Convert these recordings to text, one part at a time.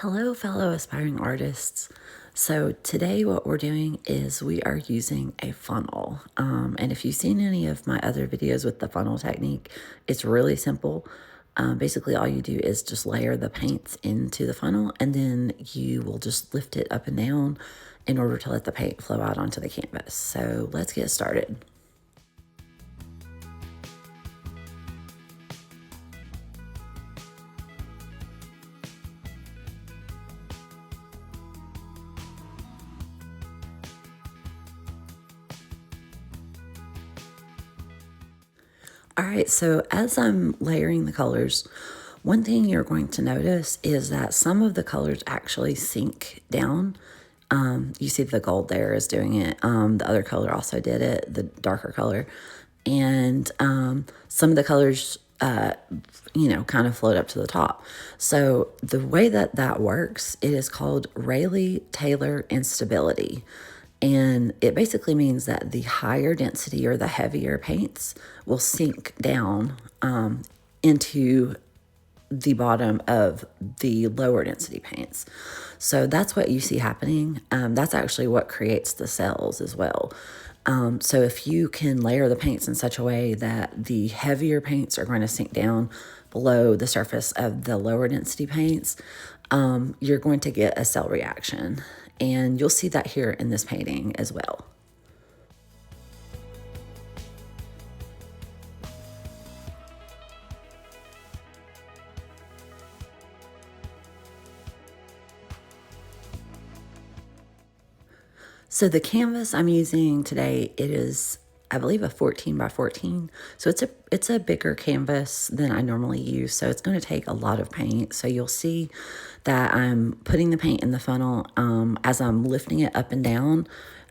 Hello, fellow aspiring artists. So today what we're doing is we are using a funnel. And if you've seen any of my other videos with the funnel technique, it's really simple. Basically, all you do is just layer the paints into the funnel, and then you will just lift it up and down in order to let the paint flow out onto the canvas. So let's get started. All right, so as I'm layering the colors, one thing you're going to notice is that some of the colors actually sink down. You see the gold there is doing it. The other color also did it, the darker color. And some of the colors, kind of float up to the top. So the way that that works, it is called Rayleigh-Taylor instability. And it basically means that the higher density or the heavier paints will sink down into the bottom of the lower density paints. So that's what you see happening. That's actually what creates the cells as well. So if you can layer the paints in such a way that the heavier paints are going to sink down below the surface of the lower density paints, you're going to get a cell reaction. And you'll see that here in this painting as well. So the canvas I'm using today, it is, I believe, a 14 by 14. So it's a bigger canvas than I normally use. So it's going to take a lot of paint. So you'll see that I'm putting the paint in the funnel. As I'm lifting it up and down,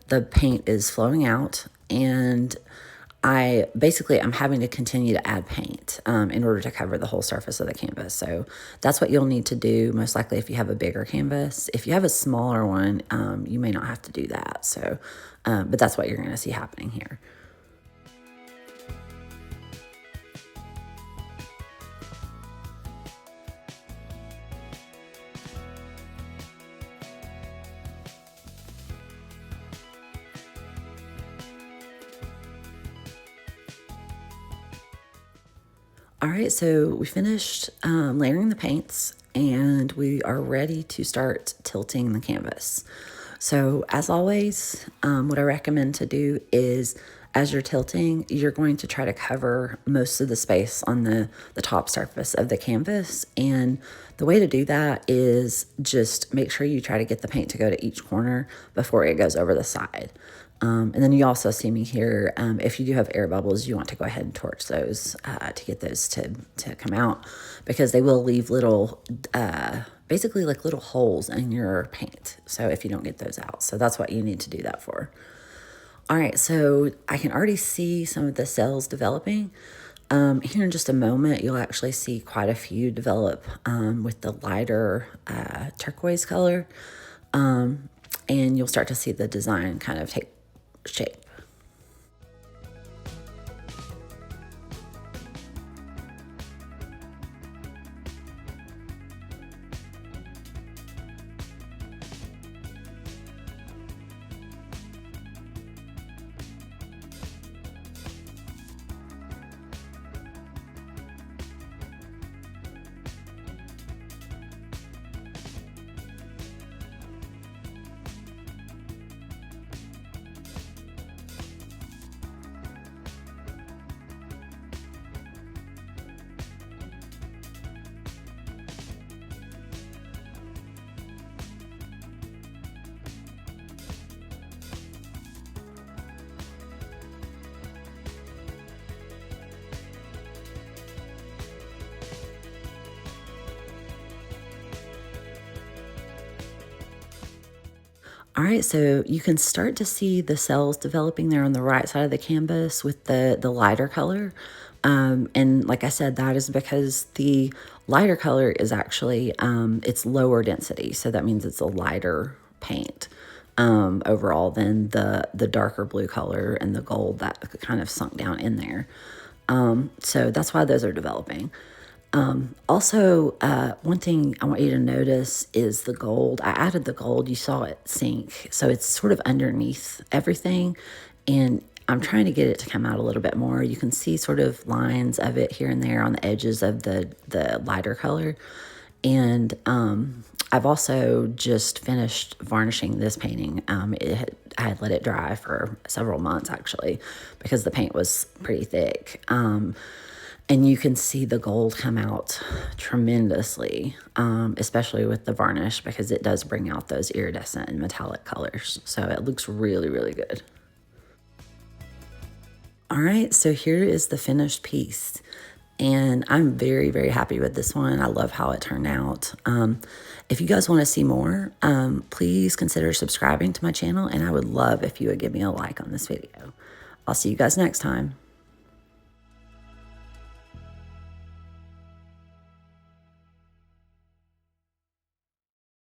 the paint is flowing out, and I'm having to continue to add paint in order to cover the whole surface of the canvas. So that's what you'll need to do most likely if you have a bigger canvas. If you have a smaller one, you may not have to do that. So, but that's what you're going to see happening here. All right, so we finished layering the paints, and we are ready to start tilting the canvas. So as always, what I recommend to do is as you're tilting, you're going to try to cover most of the space on the top surface of the canvas. And the way to do that is just make sure you try to get the paint to go to each corner before it goes over the side. And then you also see me here, if you do have air bubbles, you want to go ahead and torch those to get those to come out, because they will leave little, basically like little holes in your paint. So if you don't get those out, so that's what you need to do that for. All right, so I can already see some of the cells developing. Here in just a moment, you'll actually see quite a few develop with the lighter turquoise color. And you'll start to see the design kind of take shape. All right, so you can start to see the cells developing there on the right side of the canvas with the lighter color. And like I said, that is because the lighter color is actually, it's lower density. So that means it's a lighter paint overall than the darker blue color and the gold that kind of sunk down in there. So that's why those are developing. Also, one thing I want you to notice is the gold. I added the gold. You saw it sink. So it's sort of underneath everything. And I'm trying to get it to come out a little bit more. You can see sort of lines of it here and there on the edges of the lighter color. And I've also just finished varnishing this painting. I had let it dry for several months, actually, because the paint was pretty thick. And you can see the gold come out tremendously, especially with the varnish, because it does bring out those iridescent and metallic colors. So it looks really, really good. All right, so here is the finished piece. And I'm very, very happy with this one. I love how it turned out. If you guys want to see more, please consider subscribing to my channel. And I would love if you would give me a like on this video. I'll see you guys next time.